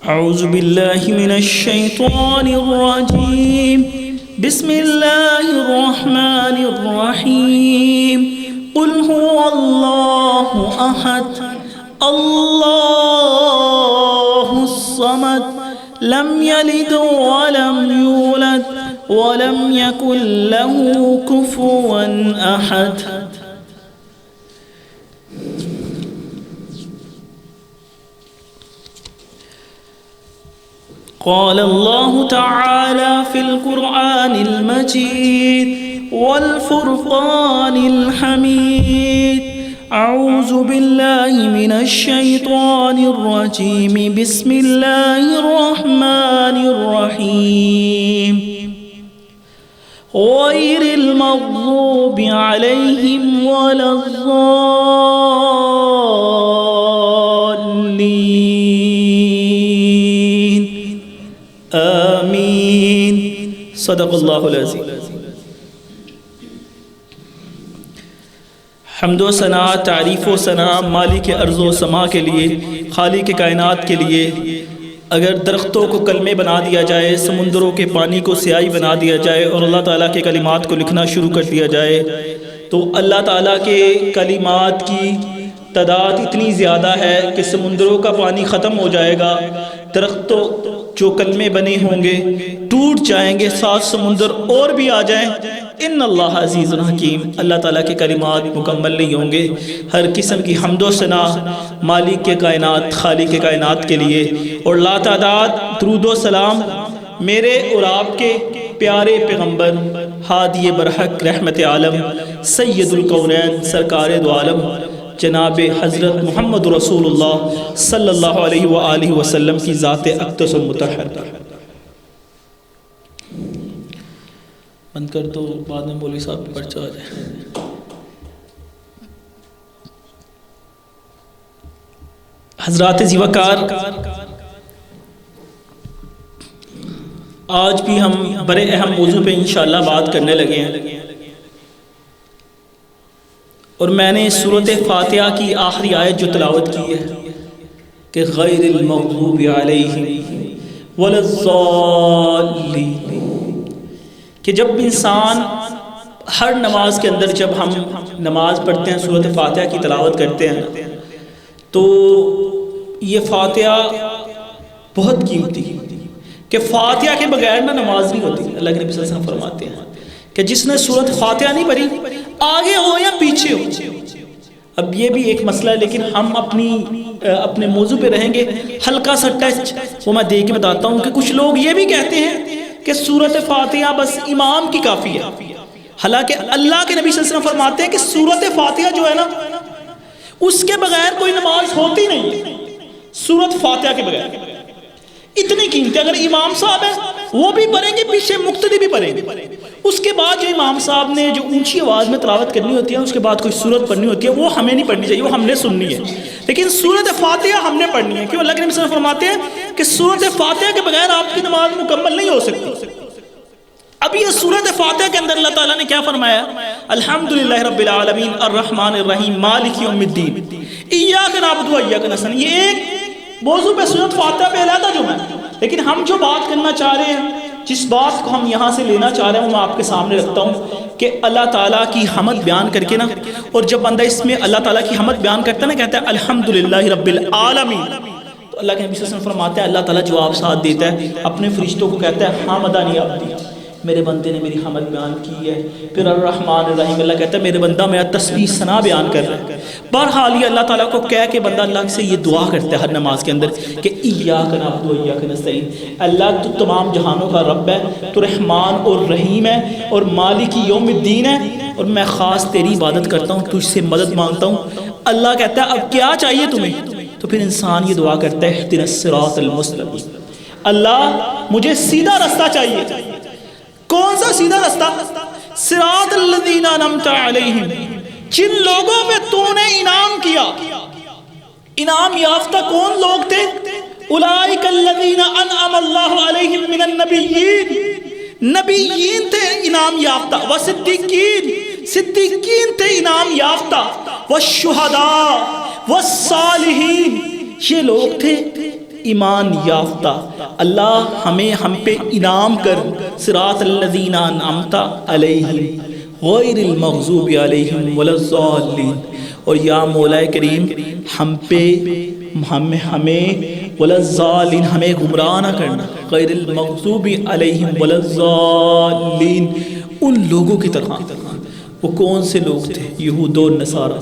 أعوذ بالله من الشيطان الرجيم. بسم الله الرحمن الرحيم. قل هو الله أحد الله الصمد لم يلد ولم يولد ولم يكن له كفوا أحد. قال الله تعالى في القرآن المجيد والفرقان الحميد. أعوذ بالله من الشيطان الرجيم. بسم الله الرحمن الرحيم. غير المغضوب عليهم ولا الضالين. آمین. صدق اللہ العظیم. حمد و ثنا، تعریف و ثنا مالک ارض و سما کے لیے، خالق کائنات کے لیے. اگر درختوں کو کلمے بنا دیا جائے، سمندروں کے پانی کو سیاہی بنا دیا جائے اور اللہ تعالیٰ کے کلمات کو لکھنا شروع کر دیا جائے تو اللہ تعالیٰ کے کلمات کی تعداد اتنی زیادہ ہے کہ سمندروں کا پانی ختم ہو جائے گا، درختوں جو کلمے بنے ہوں گے ٹوٹ جائیں گے، 7 سمندر اور بھی آ جائیں. ان اللہ عزیز حکیم. اللہ تعالیٰ کے کلمات مکمل نہیں ہوں گے. ہر قسم کی حمد و ثنا مالک کے کائنات، خالق کے کائنات کے لیے، اور لا تعداد درود و سلام میرے اور آپ کے پیارے پیغمبر ہادی برحق رحمت عالم سید الکونین سرکار دو عالم جناب حضرت محمد رسول اللہ صلی اللہ علیہ وآلہ وسلم کی ذات اقدس و مطہر. بند کر دو، بعد میں مولوی صاحب پہ پرچہ آ جائے. حضرات زیوکار، آج بھی ہم بڑے اہم موضوع پہ انشاءاللہ بات کرنے لگے ہیں، اور میں نے سورۃ فاتحہ کی آخری آیت جو تلاوت کی ہے کہ غیر المغضوب علیہم ولا الضالین، کہ جب انسان ہر نماز کے اندر جب ہم نماز پڑھتے ہیں، سورۃ فاتحہ کی تلاوت کرتے ہیں تو یہ فاتحہ بہت قیمتی ہے کہ فاتحہ کے بغیر نہ نماز نہیں ہوتی. اللہ کے نبی صلی اللہ علیہ وسلم فرماتے ہیں کہ جس نے سورۃ فاتحہ نہیں پڑھی، آگے ہو یا پیچھے ہو. اب یہ بھی ایک مسئلہ ہے، لیکن ہم اپنے موضوع پہ رہیں گے. ہلکا سا ٹچ وہ میں دے کے بتاتا ہوں کہ کچھ لوگ یہ بھی کہتے ہیں کہ سورۃ فاتحہ بس امام کی کافی ہے، حالانکہ اللہ کے نبی صلی اللہ علیہ وسلم فرماتے ہیں کہ سورۃ فاتحہ جو ہے نا اس کے بغیر کوئی نماز ہوتی نہیں، سورۃ فاتحہ کے بغیر. اتنی قیمتی، اگر امام صاحب ہیں وہ بھی پڑھیں گے، پیچھے مقتدی بھی پڑھیں گے. اس کے بعد جو امام صاحب نے جو اونچی آواز میں تلاوت کرنی ہوتی ہے، اس کے بعد کوئی سورت پڑھنی ہوتی ہے، وہ ہمیں نہیں پڑھنی چاہیے، وہ ہم نے سننی ہے. لیکن سورۃ فاتحہ ہم نے پڑھنی ہے. کیوں؟ اللہ کے نبی صلی اللہ علیہ وسلم فرماتے ہیں کہ سورۃ فاتحہ کے بغیر آپ کی نماز مکمل نہیں ہو سکتی. اب یہ سورۃ فاتحہ کے اندر اللہ تعالیٰ نے کیا فرمایا؟ الحمدللہ رب العالمین الرحمن الرحیم مالک یوم الدین ایاک نعبد و ایاک نستعین. یہ ایک موضوع پہ سورۃ فاتحہ پہ علیحدہ جو ہے، لیکن ہم جو بات کرنا چاہ رہے ہیں، جس بات کو ہم یہاں سے لینا چاہ رہے ہیں، وہ میں آپ کے سامنے رکھتا ہوں کہ اللہ تعالیٰ کی حمد بیان کر کے نا، اور جب بندہ اس میں اللہ تعالیٰ کی حمد بیان کرتا ہے نا، کہتا ہے الحمدللہ رب العالمین، تو اللہ کے نبی صلی اللہ علیہ وسلم فرماتے ہیں اللہ تعالیٰ جواب ساتھ دیتا ہے، اپنے فرشتوں کو کہتا ہے حامدانی عبدی، میرے بندے نے میری حمد بیان کی ہے. پھر الرحمن الرحیم، اللہ کہتا ہے میرے بندہ میرا تسبیح ثنا بیان کر رہا ہے. بہرحال یہ اللہ تعالیٰ کو کہہ کے بندہ اللہ سے یہ دعا کرتا ہے ہر نماز کے اندر کہ ایاک نعبد و ایاک نستعین، اللہ تو تمام جہانوں کا رب ہے، تو رحمان اور رحیم ہے اور مالک یوم الدین ہے، اور میں خاص تیری عبادت کرتا ہوں، تجھ سے مدد مانگتا ہوں. اللہ کہتا ہے اب کیا چاہیے تمہیں؟ تو پھر انسان یہ دعا کرتا ہے اہدنا الصراط المستقیم، اللہ مجھے سیدھا رستہ چاہیے. کون سا سیدھا رستہ؟ صراط الذین انعمت علیہم، جن لوگوں پہ تو نے انعام کیا. انعام یافتہ کون لوگ تھے؟ اولئک الذین انعم اللہ علیہم من النبیین، نبیین تھے انعام یافتہ، وصدیقین، صدیقین تھے انعام یافتہ، والشہداء والصالحین، یہ لوگ تھے ایمان یافتہ، اللہ ہمیں ہم پہ انعام کر، صراط الذین انعمت علیہم غیر المغضوب علیہم ولا الضالین، اور یا مولا کریم ہم پہ ہمیں ولا الضالین ہمیں گمراہ نہ کرنا، غیر المغضوب علیہم ولا الضالین ان لوگوں کی طرح۔ وہ کون سے لوگ تھے؟ یہود و نصارہ۔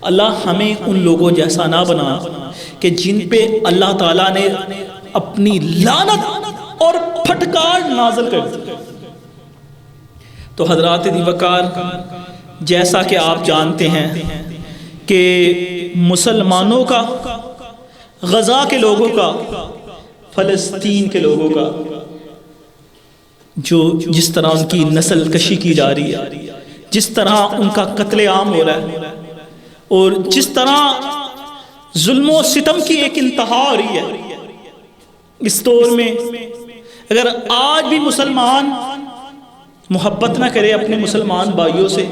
اللہ ہمیں ان لوگوں جیسا نہ بنا کہ جن پہ اللہ تعالیٰ نے اپنی لعنت اور پھٹکار نازل کر دی۔ تو حضرات دیوکار، جیسا کہ آپ جانتے ہیں کہ مسلمانوں کا، غزہ کے لوگوں کا، فلسطین کے لوگوں کا جس طرح ان کی نسل کشی کی جا رہی ہے، جس طرح ان کا قتل عام ہو رہا ہے، اور جس طرح ظلم و ستم کی ایک انتہا ہو رہی ہے اس دور میں، اگر آج بھی مسلمان محبت نہ کرے اپنے مسلمان بھائیوں سے،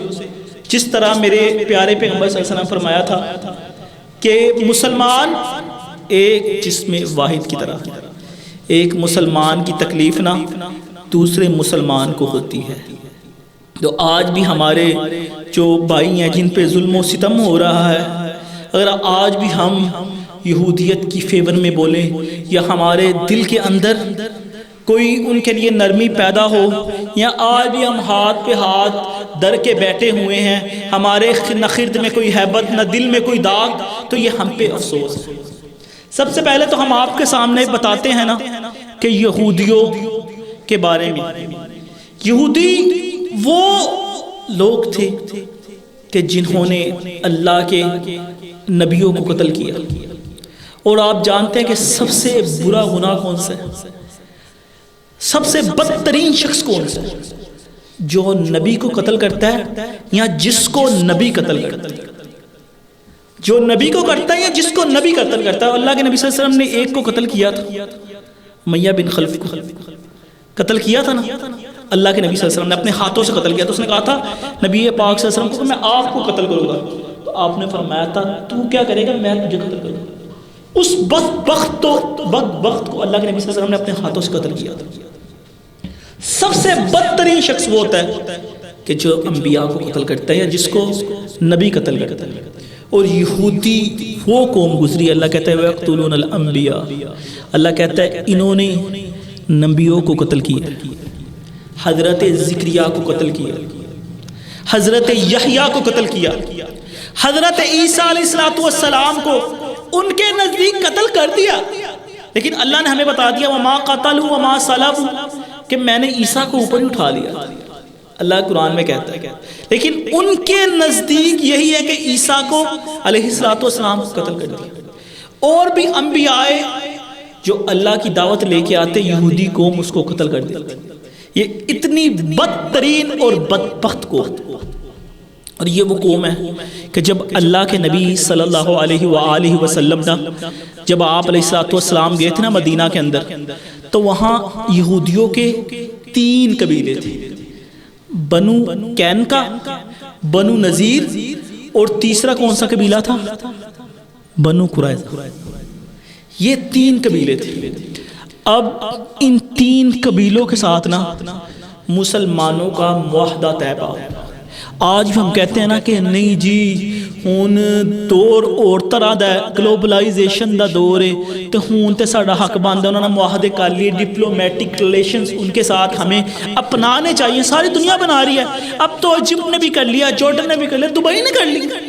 جس طرح میرے پیارے پیغمبر صلی اللہ علیہ وسلم فرمایا تھا کہ مسلمان ایک جسم واحد کی طرح، ایک مسلمان کی تکلیف نہ دوسرے مسلمان کو ہوتی ہے۔ تو آج بھی ہمارے جو بھائی ہیں جن پہ ظلم و ستم ہو رہا ہے، اگر آج بھی ہم یہودیت کی فیور میں بولیں یا ہمارے دل کے اندر کوئی ان کے لیے نرمی پیدا ہو، یا آج بھی ہم ہاتھ پہ ہاتھ در کے بیٹھے ہوئے ہیں، ہمارے نہ خرد میں کوئی ہیبت نہ دل میں کوئی داغ، تو یہ ہم پہ افسوس ہے۔ سب سے پہلے تو ہم آپ کے سامنے بتاتے ہیں نا کہ یہودیوں کے بارے میں، یہودی وہ لوگ تھے کہ جنہوں نے اللہ کے نبیوں کو قتل کیا، اور آپ جانتے ہیں کہ سب سے برا گناہ کون سا ہے؟ سب سے بدترین شخص کون سا ہے؟ جو نبی کو قتل کرتا ہے یا جس کو نبی قتل کرتا ہے؟ جو نبی کو کرتا ہے یا جس کو نبی قتل کرتا ہے؟ اللہ کے نبی صلی اللہ علیہ وسلم نے ایک کو قتل کیا تھا، امیہ بن خلف کو قتل کیا تھا نا، اللہ کے نبی صلی اللہ علیہ وسلم نے اپنے ہاتھوں سے قتل کیا۔ تو اس نے کہا تھا نبی پاک صلی اللہ علیہ وسلم کو کہ میں آپ کو قتل کروں گا، تو آپ نے فرمایا تھا تو کیا کرے گا؟ میں تجھے قتل کروں گا۔ اس بدبخت کو اللہ کے نبی صلی اللہ علیہ وسلم نے اپنے ہاتھوں سے قتل کیا تھا۔ سب سے بدترین شخص وہ ہوتا ہے کہ جو انبیاء کو قتل کرتا ہے یا جس کو نبی قتل کرتا ہے۔ اور یہودی وہ قوم گزری، اللہ کہتا ہے وَيَقْتُلُونَ الْأَنْبِيَاءَ، اللہ کہتا ہے انہوں نے نبیوں کو قتل کیا، حضرت زکریا کو قتل کیا، حضرت یحییٰ کو قتل کیا، حضرت عیسیٰ علیہ السلام کو ان کے نزدیک قتل کر دیا۔ لیکن اللہ نے ہمیں بتا دیا وَمَا قَتَلُوا وَمَا صَلَبُوا، کہ میں نے عیسیٰ کو اوپر ہی اٹھا لیا، اللہ قرآن میں کہتا ہے۔ لیکن ان کے نزدیک یہی ہے کہ عیسیٰ کو علیہ السلام کو قتل کر دیا۔ اور بھی انبیاء جو اللہ کی دعوت لے کے آتے، یہودی قوم اس کو قتل کر دیتے۔ یہ اتنی بدترین اور بدبخت قوم، اور یہ وہ قوم ہے کہ جب اللہ کے نبی صلی اللہ علیہ وآلہ وسلم جب آپ علیہ السلام گئے تھے نا مدینہ کے اندر، تو وہاں یہودیوں کے 3 قبیلے تھے، بنو کینکا، بنو نذیر، اور تیسرا کون سا قبیلہ تھا؟ بنو قریظہ۔ یہ 3 قبیلے تھے۔ اب ان 3 قبیلوں کے ساتھ نا مسلمانوں کا معاہدہ طے پا۔ آج بھی ہم کہتے ہیں نا کہ نہیں جی ہون دور اور طرح دا گلوبلائزیشن دا دور ہے، تو ہون تے ساڑا حق باندھا، انہوں نے معاہدے کر لیے، ڈپلومیٹک ریلیشنز ان کے ساتھ ہمیں اپنانے چاہیے۔ ساری دنیا بنا رہی ہے، اب تو ایجپٹ نے بھی کر لیا، جارڈن نے بھی کر لیا، دبئی نے کر لیا،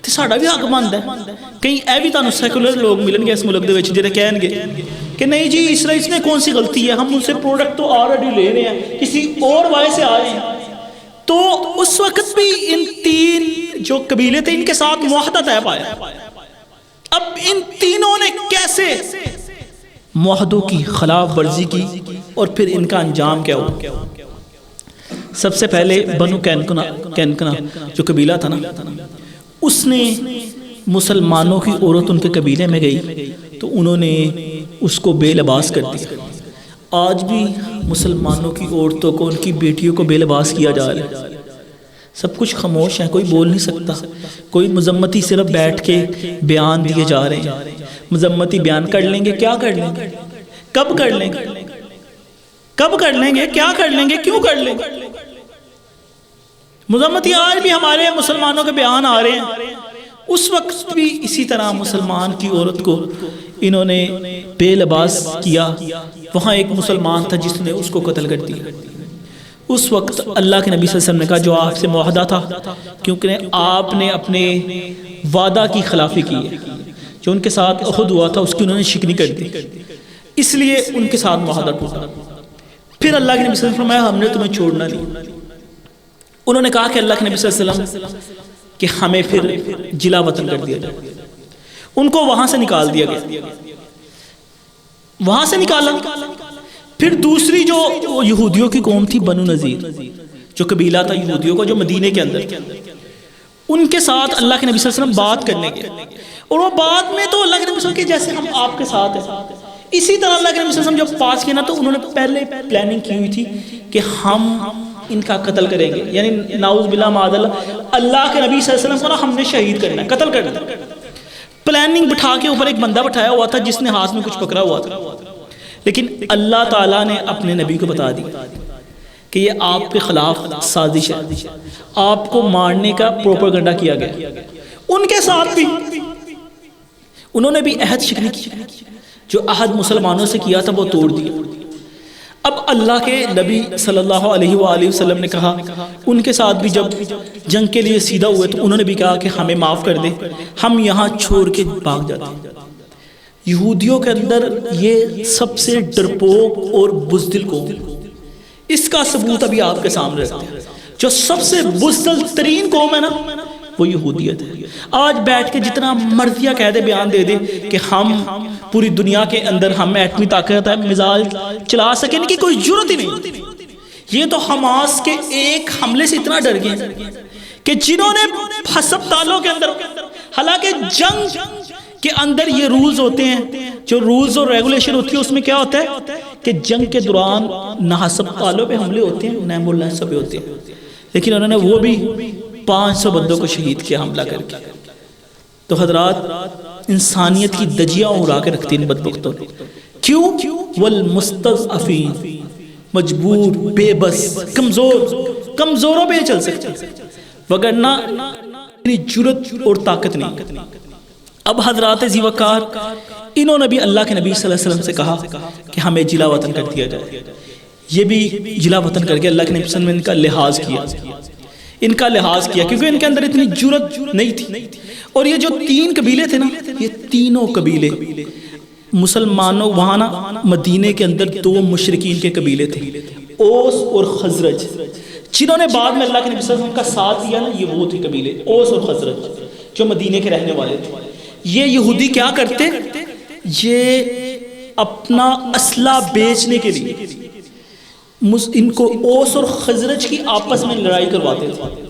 تو ساڑا بھی حق باندھا ہے۔ کہیں اے بھی تانوں سیکولر لوگ ملن گے اس ملک دے وچ جڑے کہن گے کہ نہیں جی اسرائیل میں کون سی غلطی ہے، ہم ان سے پروڈکٹ تو آلریڈی لے رہے ہیں، کسی اور وجہ سے آ رہے ہیں۔ تو اس وقت بھی ان 3 جو قبیلے تھے ان کے ساتھ معاہدہ طے پایا۔ اب ان تینوں نے کیسے معاہدوں کی خلاف ورزی کی اور پھر ان کا انجام کیا ہوا؟ سب سے پہلے بنو کینکنا جو قبیلہ تھا نا، اس نے مسلمانوں کی عورت ان کے قبیلے میں گئی تو انہوں نے اس کو بے لباس کر دیا۔ آج بھی مسلمانوں کی عورتوں کو، ان کی بیٹیوں کو بے لباس کیا جا رہا ہے، سب کچھ خاموش ہیں، کوئی بول نہیں سکتا، کوئی مذمتی صرف بیٹھ کے بیان دیے جا رہے ہیں۔ مذمتی بیان کر لیں گے، کیا کر لیں گے، کب کر لیں گے، کب کر لیں گے، کیا کر لیں گے، کیوں کر لیں گے؟ مذمتی آج بھی ہمارے مسلمانوں کے بیان آ رہے ہیں، اس وقت بھی اسی طرح مسلمان کی عورت کو انہوں نے بے لباس کیا، وہاں ایک مسلمان تھا جس نے اس کو قتل کر دیا۔ اس وقت اللہ کے نبی صلی اللہ علیہ وسلم نے کہا جو آپ سے معاہدہ تھا، کیونکہ آپ نے اپنے وعدہ کی خلافی کی ہے، جو ان کے ساتھ احد ہوا تھا اس کی انہوں نے شکنی کر دی، اس لیے ان کے ساتھ معاہدہ ٹوٹا۔ پھر اللہ کے نبی صلی اللہ علیہ وسلم نے فرمایا ہم نے تمہیں چھوڑنا نہیں۔ انہوں نے کہا کہ اللہ کے نبی صلی اللہ علیہ وسلم کہ ہمیں پھر جلا وطن کر دیا جائے۔ ان کو وہاں سے نکال دیا گیا، وہاں سے نکالا۔ پھر دوسری جو یہودیوں کی قوم تھی بنو نذیر، جو قبیلہ تھا یہودیوں کا جو مدینے کے اندر، ان کے ساتھ اللہ کے نبی صلی اللہ علیہ وسلم بات کرنے گئے، اور وہ بات میں تو اللہ کے نبی صلی اللہ علیہ وسلم کہ جیسے ہم آپ کے ساتھ ہیں، اسی طرح اللہ کے نبی صلی اللہ علیہ وسلم جب پاس کیا نا تو انہوں نے پہلے پلاننگ کی ہوئی تھی کہ ہم ان کا قتل کریں گے، یعنی نعوذ باللہ معاذ اللہ کے نبی صلی اللہ علیہ وسلم کو نا ہم نے شہید کرنا ہے، قتل کرنا ہے۔ پلاننگ بٹھا کے اوپر ایک بندہ بٹھایا ہوا تھا جس نے ہاتھ میں کچھ پکڑا ہوا تھا، لیکن اللہ تعالیٰ نے اپنے نبی کو بتا دیا کہ یہ آپ کے خلاف سازش ہے، آپ کو مارنے کا پروپیگنڈا کیا گیا۔ ان کے ساتھ بھی انہوں نے بھی عہد شکنی کی، جو عہد مسلمانوں سے کیا تھا وہ توڑ دیا۔ اب اللہ کے نبی صلی اللہ علیہ وآلہ وسلم نے کہا، ان کے ساتھ بھی جب جنگ کے لیے سیدھا ہوئے تو انہوں نے بھی کہا کہ ہمیں معاف کر دیں، ہم یہاں چھوڑ کے بھاگ جاتے ہیں۔ یہودیوں کے اندر یہ سب سے ڈرپوک اور بزدل قوم، اس کا ثبوت ابھی آپ کے سامنے رکھتے ہیں۔ جو سب سے بزدل ترین قوم ہے نا وہ یہودیت ہے۔ آج بیٹھ کے جتنا مرضیہ قید بیان دے دے کہ ہم پوری دنیا کے اندر ہم میں طاقت ہے، میزائل چلا سکیں، ان کی کوئی جرت ہی نہیں۔ یہ تو حماس کے ایک حملے سے اتنا ڈر گئے کہ جنہوں نے ہسپتالوں کے اندر، حالانکہ جنگ کے اندر یہ رولز ہوتے ہیں، جو رولز اور ریگولیشن ہوتی ہے اس میں کیا ہوتا ہے کہ جنگ کے دوران نہ ہسپتالوں پہ حملے ہوتے ہیں نہ ایمبولینسوں پہ ہوتے ہیں، لیکن انہوں نے وہ بھی 500 بندوں کو شہید کیا حملہ کر کے۔ تو حضرات انسانیت کی دجیاں اڑا کے رکھتے ہیں ان بدبختوں نے، کیوں؟ والمستضعفین، مجبور، بے بس، کمزوروں پہ چل سکتے، وگرنہ میری جرت اور طاقت نہیں۔ اب حضرات ذی وقار انہوں نے بھی اللہ کے نبی صلی اللہ علیہ وسلم سے کہا کہ ہمیں جلا وطن کر دیا جائے۔ یہ بھی جلا وطن کر کے اللہ کے نبی صلی اللہ علیہ وسلم نے ان کا لحاظ کیا، کیونکہ ان کے اندر اتنی جرت نہیں تھی۔ اور یہ جو 3 قبیلے تھے نا، یہ تینوں قبیلے مسلمانوں، وہاں نا مدینے کے اندر 2 مشرکین کے قبیلے تھے، اوس اور خزرج، جنہوں نے بعد میں اللہ کے نبی صلی اللہ علیہ وسلم کا ساتھ دیا نا، یہ وہ تھے قبیلے اوس اور خزرج جو مدینے کے رہنے والے تھے۔ یہ یہودی کیا کرتے؟ یہ اپنا اسلحہ بیچنے کے لیے ان کو اوس اور خزرج کی آپس میں لڑائی کرواتے تھے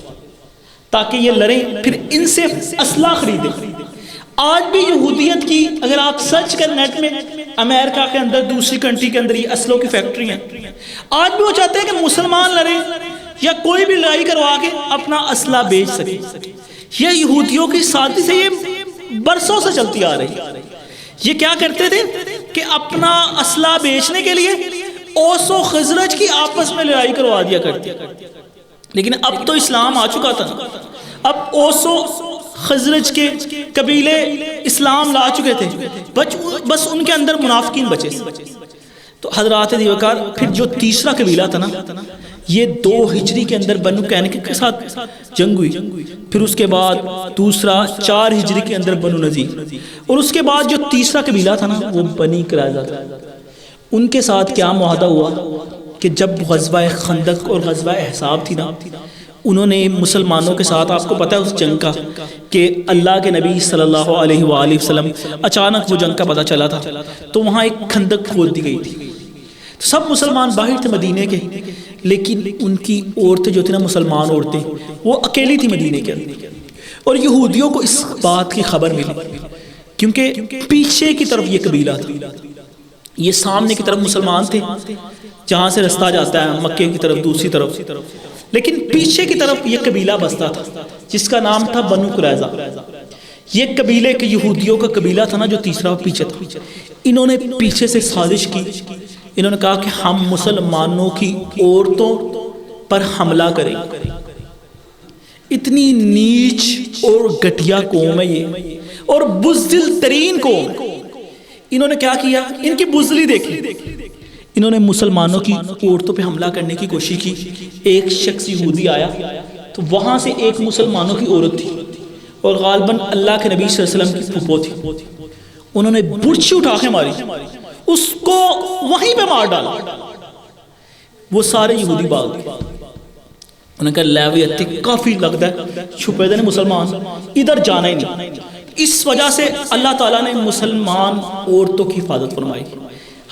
تاکہ یہ لڑیں، پھر ان سے اسلحہ خریدیں۔ آج بھی یہودیت کی اگر آپ سرچ کر نیٹ میں، امریکہ کے اندر، دوسری کنٹری کے اندر یہ اسلحوں کی فیکٹری ہیں۔ آج بھی وہ چاہتے ہیں کہ مسلمان لڑیں یا کوئی بھی لڑائی کروا کے اپنا اسلحہ بیچ سکے۔ یہ یہودیوں کی سازش سے یہ برسوں سے چلتی آ رہی ہے۔ یہ کیا کرتے تھے کہ اپنا اسلحہ بیچنے کے لیے اوس و خزرج کی آپس میں لڑائی کروا دیا کرتے، لیکن اب تو اسلام آ چکا تھا، اب اوس و خزرج کے قبیلے اسلام لا چکے تھے، بس ان کے اندر منافقین بچے۔ تو حضرات ذی وقار پھر جو تیسرا قبیلہ تھا نا، یہ 2 ہجری کے اندر بنو قینقاع کے ساتھ جنگ ہوئی، پھر اس کے بعد دوسرا 4 ہجری کے اندر بنو نذیر، اور اس کے بعد جو تیسرا قبیلہ تھا نا وہ بنی قریظہ تھا۔ ان کے ساتھ کیا معاہدہ ہوا کہ جب غزوہ خندق اور غزوہ احزاب تھی نا، انہوں نے مسلمانوں کے ساتھ، آپ کو پتہ ہے اس جنگ کا کہ اللہ کے نبی صلی اللہ علیہ وآلہ وسلم اچانک وہ جنگ کا پتہ چلا تھا، تو وہاں ایک خندق کھود دی گئی تھی۔ سب مسلمان باہر تھے مدینے کے، لیکن ان کی عورتیں جو تھیں نا، مسلمان عورتیں، وہ اکیلی تھی مدینے کے اندر، اور یہودیوں کو اس بات کی خبر ملی، کیونکہ پیچھے کی طرف یہ قبیلہ تھا، یہ سامنے کی طرف مسلمان تھے جہاں سے رستہ جاتا ہے مکے کی طرف دوسری طرف، لیکن پیچھے کی طرف یہ قبیلہ بستا تھا جس کا نام تھا بنو قریظہ۔ یہ قبیلے کے یہودیوں کا قبیلہ تھا نا جو تیسرا پیچھے تھا، انہوں نے پیچھے سے سازش کی، انہوں نے کہا کہ ہم مسلمانوں کی عورتوں پر حملہ کریں۔ اتنی نیچ اور گھٹیا قوم ہے یہ، اور بزدل ترین قوم۔ انہوں نے کیا کیا؟ ان کی بزدلی دیکھی، انہوں نے مسلمانوں کی عورتوں پہ حملہ کرنے کی کوشش کی۔ ایک شخص یہودی آیا تو وہاں سے ایک مسلمانوں کی عورت تھی اور غالباً اللہ کے نبی صلی اللہ علیہ وسلم کی پھوپھو تھی، انہوں نے برچھی اٹھا کے ماری، اس کو وہیں پہ مار ڈالا۔ وہ سارے یہودی بھاگ گئے، انہوں نے کہا لیویت کافی لگتا ہے چھپے دے مسلمان، ادھر جانا ہی نہیں۔ اس وجہ سے اللہ تعالیٰ نے مسلمان عورتوں کی حفاظت فرمائی۔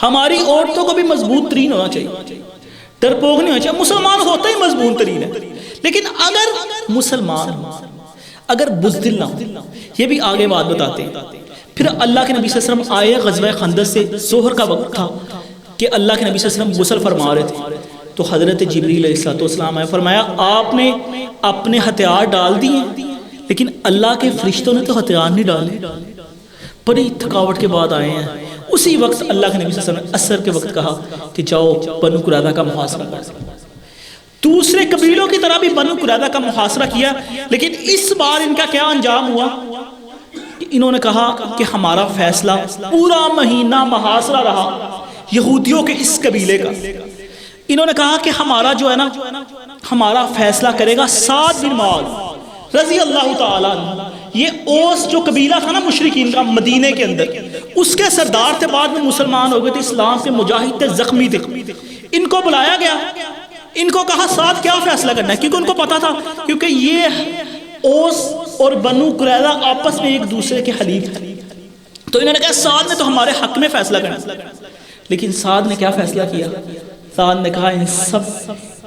ہماری عورتوں کو بھی مضبوط ترین ہونا چاہیے، ڈرپوک نہیں ہونا چاہیے۔ مسلمان ہوتا ہی مضبوط ترین ہے، لیکن اگر مسلمان اگر بزدل نہ ہو، یہ بھی آگے بات بتاتے ہیں۔ پھر اللہ کے نبی صلی اللہ علیہ وسلم آئے غزوہ خندق سے، ظہر کا وقت تھا کہ اللہ کے نبی صلی اللہ علیہ وسلم غسل فرما رہے تھے، تو حضرت جبریل علیہ السلام آئے، فرمایا آپ نے اپنے ہتھیار ڈال دیے لیکن اللہ کے فرشتوں نے تو ہتھیار نہیں ڈالے۔ بڑی تھکاوٹ کے بعد آئے ہیں۔ اسی وقت اللہ کے نبی صلی اللہ علیہ وسلم نے عصر کے وقت کہا کہ جاؤ بنو قریظہ کا محاصرہ کرو۔ دوسرے قبیلوں کی طرح بھی بنو قریظہ کا محاصرہ کیا، لیکن اس بار ان کا کیا انجام ہوا؟ انہوں نے کہا کہ ہمارا فیصلہ پورا مہینہ محاصرہ رہا یہودیوں کے اس قبیلے کا۔ انہوں نے کہا کہ ہمارا جو ہے نا، ہمارا فیصلہ کرے گا سعد بن معاذ رضی اللہ تعالیٰ عنہ۔ یہ اوس جو قبیلہ تھا نا مشرکین کا مدینے کے اندر، اس کے سردار تھے، بعد میں مسلمان ہو گئے تھے، اسلام کے مجاہد تھے، زخمی تھے۔ ان کو بلایا گیا، ان کو کہا سعد کیا فیصلہ کرنا ہے، کیونکہ ان کو پتا تھا کیونکہ یہ اوس اور بنو قریظہ آپس میں ایک دوسرے کے حلیف تھے، تو انہوں نے کہا سعد نے تو ہمارے حق میں فیصلہ کرنا۔ لیکن سعد نے کیا فیصلہ کیا؟ سعد نے کہا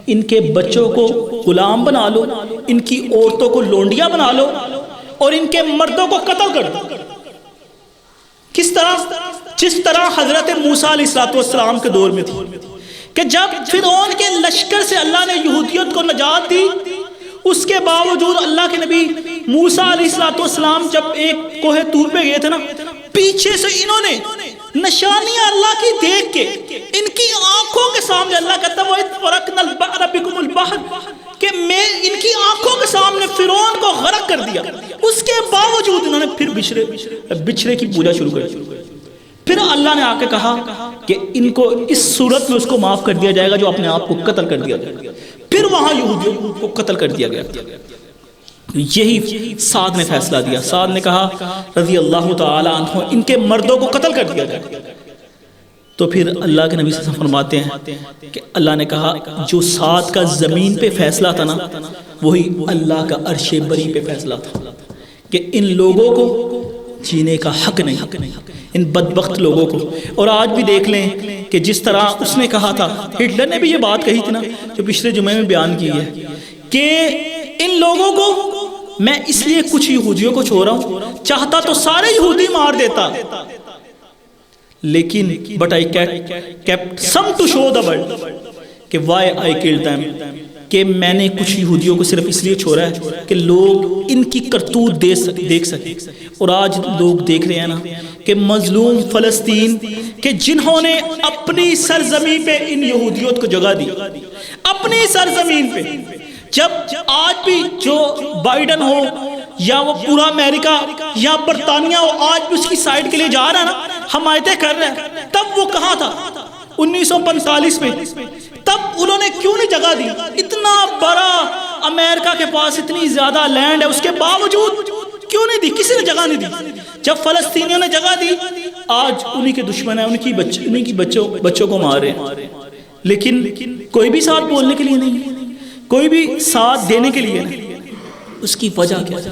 ان کے بچوں کو غلام بنا لو، ان کی عورتوں کو لونڈیاں بنا لو، اور ان کے مردوں کو قتل کر دو۔ کس طرح؟ جس طرح حضرت موسیٰ علیہ السلام کے دور میں تھی کہ جب فرعون کے لشکر سے اللہ نے یہودیت کو نجات دی، اس کے باوجود اللہ کے نبی موسیٰ علیہ السلام جب ایک کوہ طور پہ گئے تھے نا، پیچھے سے انہوں نے نشانیاں اللہ کی دیکھ کے ان کی آنکھوں کے سامنے، اللہ کہتا ہے وَإِذْ فَرَقْنَا الْبَحْرَ بِكُمُ الْبَحْرَ، کہ میں ان کی آنکھوں کے سامنے فرعون کو غرق کر دیا، اس کے باوجود انہوں نے پھر بچھڑے کی پوجا شروع کر دی۔ پھر اللہ نے آ کے کہا کہ ان کو اس صورت میں اس کو معاف کر دیا جائے گا جو اپنے آپ کو قتل کر دیا جائے گا۔ پھر وہاں یہودیوں کو قتل کر دیا گیا۔ یہی سعد نے فیصلہ دیا، سعد نے کہا رضی اللہ تعالی عنہ ان کے مردوں کو قتل کر دیا جائے۔ تو پھر اللہ کے نبی صلی اللہ علیہ وسلم فرماتے ہیں کہ اللہ نے کہا جو سعد کا زمین پہ فیصلہ تھا نا، وہی اللہ کا عرش بری پہ فیصلہ تھا کہ ان لوگوں کو جینے کا حق نہیں، ان بدبخت لوگوں کو۔ اور آج بھی دیکھ لیں کہ جس طرح اس نے کہا تھا، ہٹلر نے بھی یہ بات کہی تھی نا جو پچھلے جمعے میں بیان کی ہے کہ ان لوگوں کو میں اس لیے کچھ یہودیوں کو چھوڑ رہا ہوں، چاہتا تو سارے یہودی مار دیتا، لیکن but I kept some to show the world کہ why I killed them، کہ میں نے کچھ یہودیوں کو صرف اس لیے چھوڑا ہے کہ لوگ ان کی کرتوت دیکھ سکیں۔ اور آج لوگ دیکھ رہے ہیں نا کہ مظلوم فلسطین کہ جنہوں نے اپنی سرزمین پہ ان یہودیت کو جگہ دی، اپنی سرزمین پہ، جب آج بھی جو بائیڈن ہو یا وہ پورا امریکہ یا برطانیہ ہو آج بھی اس کی سائیڈ کے لیے جا رہا ہے نا، حمایتیں کر رہے ہیں، تب وہ کہاں تھا 1945 میں؟ تب انہوں نے کیوں نہیں جگہ دی؟ اتنا بڑا امریکہ کے پاس اتنی زیادہ لینڈ ہے، اس کے باوجود کیوں نہیں دی؟ کسی نے جگہ نہیں دی۔ جب فلسطینیوں نے جگہ دی، آج انہی کے دشمن ہیں، انہی کی بچوں کو مار رہے ہیں، لیکن کوئی بھی ساتھ بولنے کے لیے نہیں، کوئی بھی ساتھ دینے کے لیے نہیں۔ اس کی وجہ کیا ہے؟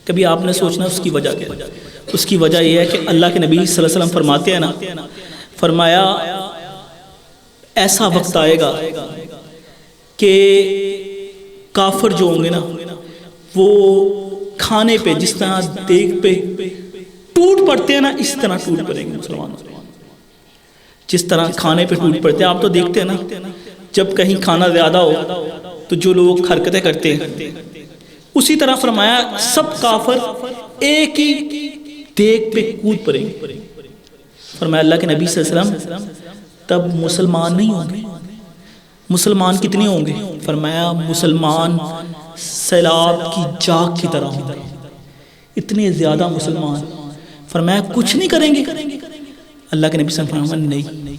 کبھی آپ نے سوچنا اس کی وجہ کیا ہے؟ اس کی وجہ یہ ہے کہ اللہ کے نبی صلی اللہ علیہ وسلم فرماتے ہیں نا، فرمایا ایسا وقت آئے گا کہ کافر جو ہوں گے نا، وہ کھانے پہ جس طرح دیگ پہ ٹوٹ پڑتے ہیں نا، اس طرح ٹوٹ پڑیں گے مسلمان، جس طرح کھانے پہ ٹوٹ پڑتے ہیں۔ آپ تو دیکھتے ہیں نا جب کہیں کھانا زیادہ ہو تو جو لوگ حرکتیں کرتے ہیں، اسی طرح فرمایا سب کافر ایک ہی دیگ پہ کود پڑیں گے۔ فرمایا اللہ کے نبی صلی اللہ علیہ وسلم تب مسلمان نہیں ہوں گے۔ مسلمان کتنے ہوں گے؟ فرمایا مسلمان سیلاب کی جاگ کی طرح ہوں گے، اتنے زیادہ مسلمان۔ فرمایا کچھ نہیں کریں گے؟ اللہ کے نبی صلی اللہ علیہ وسلم نہیں۔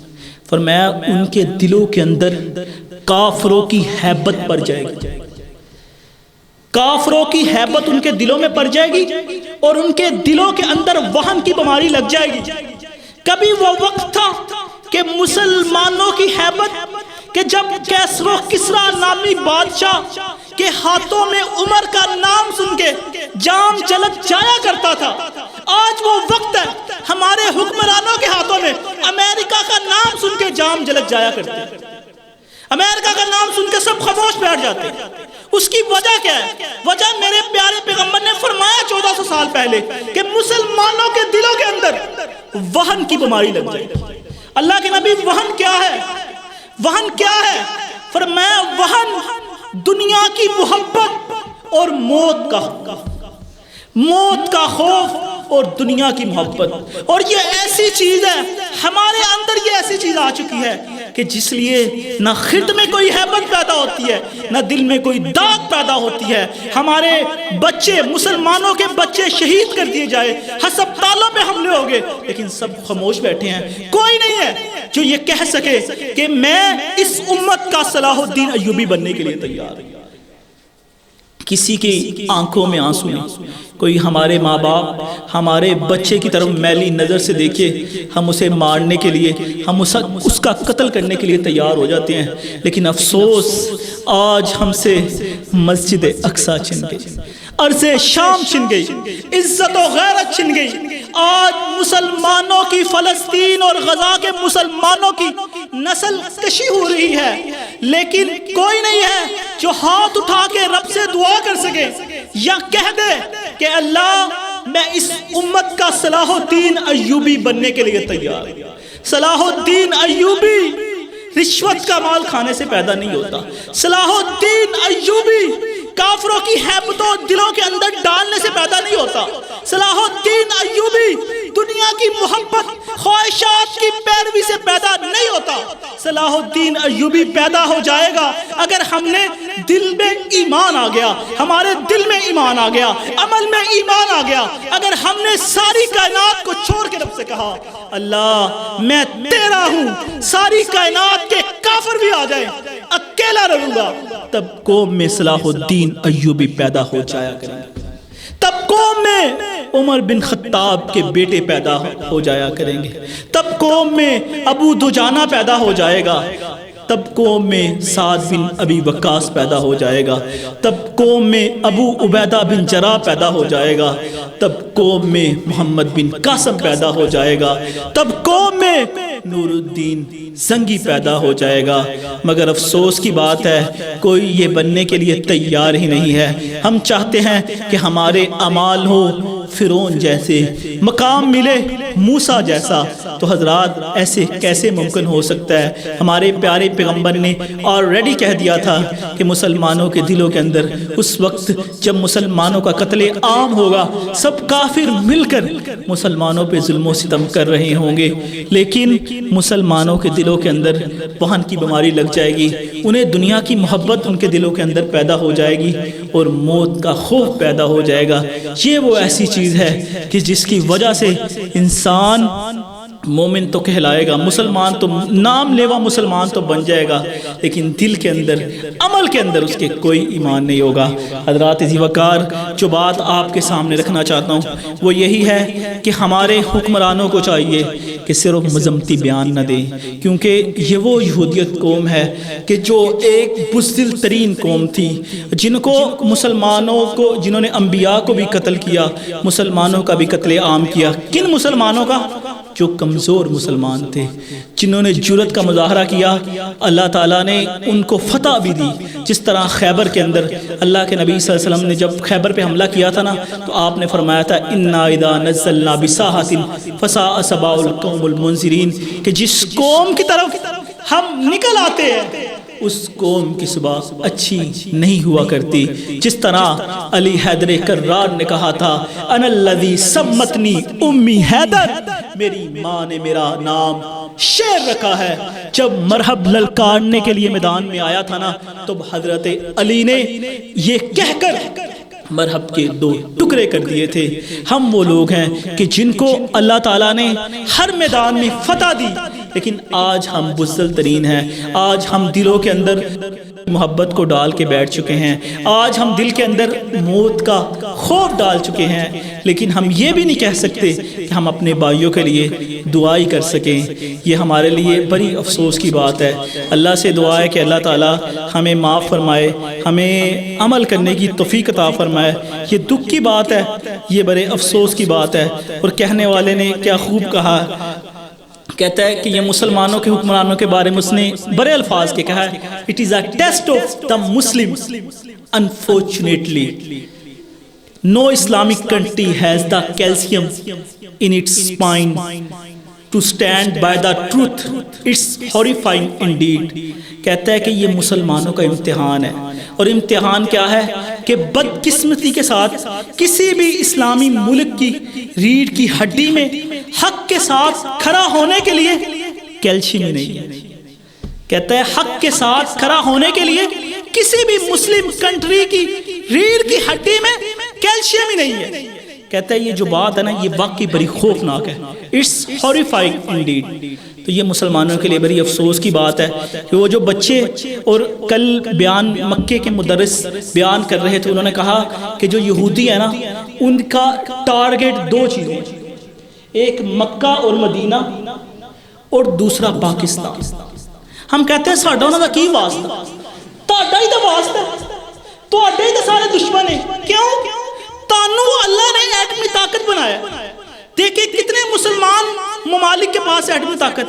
فرمایا ان کے دلوں کے اندر کافروں کی ہیبت پڑ جائے گی، کافروں کی ہیبت ان کے دلوں میں پڑ جائے گی، اور ان کے دلوں کے اندر وہن کی بیماری لگ جائے گی۔ کبھی وہ وقت تھا کہ مسلمانوں کی ہیبت کہ جب کیسر و کسریٰ نامی بادشاہ کے ہاتھوں میں عمر کا نام سن کے جام جلک جایا کرتا تھا، آج وہ وقت ہے ہمارے حکمرانوں کے ہاتھوں میں امریکہ کا نام سن کے جام جلک جایا کرتے ہیں۔ امریکہ کا نام سن کے سب خاموش بیٹھ جاتے ہیں۔ اس کی وجہ کیا ہے؟ وجہ میرے پیارے پیغمبر نے فرمایا 1400 سال پہلے کہ مسلمانوں کے دلوں کے اندر وہن کی بیماری لگ جائے۔ اللہ کے نبی وہن کیا ہے؟ وہن کیا ہے؟ فرمایا وہن دنیا کی محبت اور موت کا خوف اور دنیا کی محبت، اور یہ ایسی چیز ہے ہمارے اندر، یہ ایسی چیز آ چکی ہے کہ جس لیے نہ خرد میں کوئی ہیبت پیدا ہوتی ہے، نہ دل میں کوئی داغ پیدا ہوتی ہے۔ ہمارے بچے، مسلمانوں کے بچے شہید کر دیے جائے، ہسپتالوں پہ حملے ہو گئے، لیکن سب خاموش بیٹھے ہیں۔ کوئی نہیں ہے جو یہ کہہ سکے کہ میں اس امت کا صلاح الدین ایوبی بننے کے لیے تیار ہوں۔ کسی کی آنکھوں میں آنسو نہیں۔ کوئی ہمارے ماں باپ ہمارے بچے کی طرف میلی نظر سے دیکھے، ہم اسے مارنے کے لیے، ہم اس کا قتل کرنے کے لیے تیار ہو جاتے ہیں، لیکن افسوس آج ہم سے مسجد اقصیٰ چھن گئی، ارض شام چھن گئی، عزت و غیرت چھن گئی۔ آج مسلمانوں کی، فلسطین اور غزہ کے مسلمانوں کی نسل کشی ہو رہی ہے، لیکن کوئی نہیں ہے جو ہاتھ اٹھا کے رب سے دعا کر سکے یا کہہ دے کہ اللہ میں اس امت کا صلاح الدین ایوبی بننے کے لیے تیار ہوں۔ صلاح الدین ایوبی رشوت کا مال کھانے سے پیدا نہیں ہوتا۔ صلاح الدین ایوبی کافروں کی ہیبتوں دلوں کے اندر ڈالنے سے پیدا نہیں ہوتا۔ صلاح الدین ایوبی دنیا کی محبت، خواہشات کی پیروی سے پیدا نہیں ہوتا۔ صلاح الدین ایوبی پیدا ہو جائے گا اگر ہم نے دل میں ایمان آ گیا، ہمارے دل میں ایمان آ گیا، عمل میں ایمان آ گیا، اگر ہم نے ساری کائنات کو چھوڑ کے رب سے کہا اللہ میں تیرا ہوں، ساری کائنات کے کافر بھی آ جائیں اکیلا رہوں گا، تب قوم میں صلاح الدین ایوبی پیدا ہو جایا کریں گے۔ تب قوم میں عمر بن خطاب کے بیٹے پیدا ہو جایا کریں گے، تب قوم میں ابو دجانہ پیدا ہو جائے گا، تب قوم میں سعد بن ابی وقاص پیدا ہو جائے گا، تب قوم میں ابو عبیدہ بن جراح پیدا ہو جائے گا، تب قوم میں محمد بن قاسم پیدا ہو جائے گا، تب قوم میں نور الدین زنگی پیدا ہو جائے گا۔ مگر افسوس کی بات ہے کوئی یہ بننے کے لیے تیار ہی نہیں ہے۔ ہم چاہتے ہیں کہ ہمارے اعمال ہو فرعون جیسے، مقام ملے موسیٰ جیسا، تو حضرات ایسے کیسے ممکن ہو سکتا ہے؟ ہمارے پیارے پیغمبر نے آلریڈی کہہ دیا تھا کہ مسلمانوں کے دلوں کے اندر اس وقت جب مسلمانوں کا قتل عام ہوگا، سب کافر مل کر مسلمانوں پہ ظلم و ستم کر رہے ہوں گے، لیکن مسلمانوں کے دلوں کے اندر وہن کی بیماری لگ جائے گی، انہیں دنیا کی محبت ان کے دلوں کے اندر پیدا ہو جائے گی اور موت کا خوف پیدا ہو جائے گا۔ یہ وہ ایسی چیز ہے کہ جس کی وجہ سے انسان مومن تو کہلائے گا، مسلمان تو نام لیوا مسلمان تو بن جائے گا، لیکن دل کے اندر، عمل کے اندر اس کے کوئی ایمان نہیں ہوگا۔ حضرات عزیز وقار، جو بات آپ کے سامنے رکھنا چاہتا ہوں وہ یہی ہے کہ ہمارے حکمرانوں کو چاہیے کہ صرف مذمتی بیان نہ دیں، کیونکہ یہ وہ یہودیت قوم ہے کہ جو ایک بزدل ترین قوم تھی، جن کو مسلمانوں کو، جنہوں نے انبیاء کو بھی قتل کیا، مسلمانوں کا بھی قتل عام کیا۔ کن مسلمانوں کا؟ جو کمزور مسلمان تھے، جنہوں نے جرأت کا مظاہرہ کیا، اللہ تعالیٰ نے ان کو فتح بھی دی۔ جس طرح خیبر کے اندر اللہ کے نبی صلی اللہ علیہ وسلم نے جب خیبر پہ حملہ کیا تھا نا، تو آپ نے فرمایا تھا اِنَّا اِذَا نَزَّلْنَا بِسَاحَةٍ فَسَاءَ صَبَاحُ الْقَوْمِ الْمُنذِرِينَ، کہ جس قوم کی طرف ہم نکل آتے ہیں اس قوم کی صبح اچھی نہیں ہوا کرتی. جس طرح علی حیدر کرار نے کہا تھا انا الذی سمتنی امی حیدر، میری ماں نے میرا نام شیر رکھا ہے. جب مرحب للکارنے کے لیے میدان میں آیا تھا نا، تو حضرت علی نے یہ کہہ کر مرحب کے 2 ٹکڑے کر دیے تھے. ہم وہ لوگ ہیں کہ جن کو اللہ تعالیٰ نے ہر میدان میں فتح دی، لیکن آج ہم بزدل ترین ہیں. آج ہم دلوں کے اندر محبت کو ڈال کے بیٹھ چکے ہیں. آج ہم دل کے اندر موت کا خوف ڈال چکے ہیں، لیکن ہم یہ بھی نہیں کہہ سکتے کہ ہم اپنے بھائیوں کے لیے دعائی کر سکیں. یہ ہمارے لیے بڑی افسوس کی بات ہے. اللہ سے دعا ہے کہ اللہ تعالیٰ ہمیں معاف فرمائے، ہمیں عمل کرنے کی توفیق عطا فرمائے. یہ دکھ کی بات ہے، یہ بڑے افسوس کی بات ہے. اور کہنے والے نے کیا خوب کہا، کہتا ہے کہ یہ مسلمانوں کے حکمرانوں کے بارے میں اس نے بڑے الفاظ کے کہا ہے it is a test of the Muslim unfortunately no Islamic country has the calcium in its spine to stand by the truth. It's horrifying indeed. کہتا ہے کہ یہ مسلمانوں کا امتحان ہے، اور امتحان کیا ہے کہ بدقسمتی کے ساتھ کسی بھی اسلامی ملک کی ریڑھ کی ہڈی میں حق کے ساتھ کھڑا ہونے کے لیے کیلشیم نہیں ہے. کہتا ہے حق کے ساتھ کھڑا ہونے کے لیے کسی بھی مسلم کنٹری کی ریڑھ کی ہڈی میں کیلشیم ہی نہیں ہے. کہتا ہے یہ جو بات ہے نا، یہ واقعی بڑی خوفناک ہے. It's horrifying indeed. تو یہ مسلمانوں کے لیے بڑی افسوس کی بات ہے کہ وہ جو بچے، اور کل بیان مکے کے مدرس بیان کر رہے تھے، انہوں نے کہا کہ جو یہودی ہے نا، ان کا ٹارگٹ 2 چیزیں، ایک مکہ اور مدینہ اور دوسرا پاکستان. ہم کہتے ہیں ساڈا انہاں دا کی واسطہ؟ تہاڈا ہی تو واسطہ ہے، تہاڈے ہی تو سارے دشمن ہیں. کیوں؟ تانوں اللہ نے ایٹمی طاقت بنایا. دیکھیں کتنے مسلمان ممالک کے پاس ایٹمی طاقت،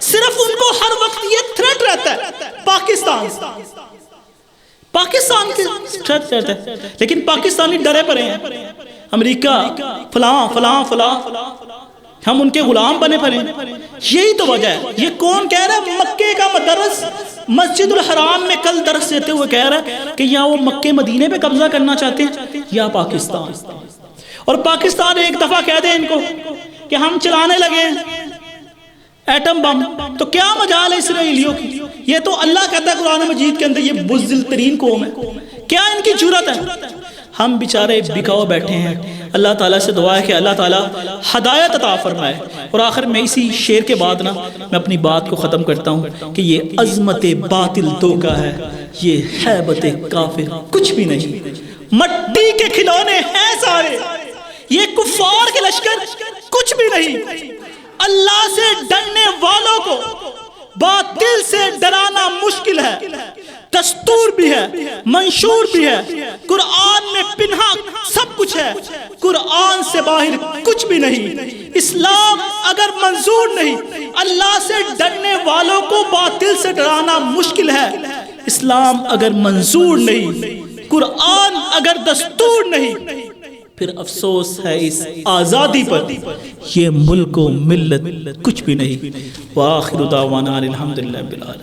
صرف ان کو ہر وقت یہ تھریٹ رہتا ہے پاکستان کے تھریٹ رہتا ہے. لیکن پاکستانی ڈرے پڑے ہیں، امریکہ فلاں فلاں فلاں، ہم ان کے غلام بنے پڑے ہیں. یہی تو وجہ ہے. یہ کون کہہ رہا ہے؟ مکے کا مدرس مسجد الحرام میں کل درس دیتے ہوئے کہہ رہا ہے کہ یا وہ مکے مدینے پہ قبضہ کرنا چاہتے ہیں یا پاکستان. اور پاکستان ایک دفعہ کہہ دیں ان کو کہ ہم چلانے لگے ہیں ایٹم بم، تو کیا مجال ہے اسرائیلیوں کی؟ یہ تو اللہ کہتا ہے قرآن مجید کے اندر یہ بزدل ترین قوم ہے. کیا ان کی جرأت ہے؟ ہم بیچارے بکاؤ بیٹھے ہیں. اللہ تعالیٰ سے دعا ہے کہ اللہ تعالیٰ ہدایت عطا فرمائے. اور آخر میں اسی شعر کے بعد نا میں اپنی بات کو ختم کرتا ہوں کہ یہ عظمت باطل دھوکا ہے، یہ ہیبت کافر کچھ بھی نہیں. مٹی کے کھلونے ہیں سارے، یہ کفار کے لشکر کچھ بھی نہیں. اللہ سے ڈرنے والوں کو باطل سے ڈرانا مشکل ہے. دستور بھی ہے، منشور بھی ہے، قرآن میں پنہا سب کچھ ہے. قرآن سے باہر کچھ بھی نہیں. اسلام اگر منظور نہیں، اللہ سے ڈرنے والوں کو باطل سے ڈرانا مشکل ہے. اسلام اگر منظور نہیں، قرآن اگر دستور نہیں، پھر افسوس ہے اس آزادی پر. یہ ملک و ملت کچھ بھی نہیں. وآخر دعوانا الحمدللہ بالعالمین.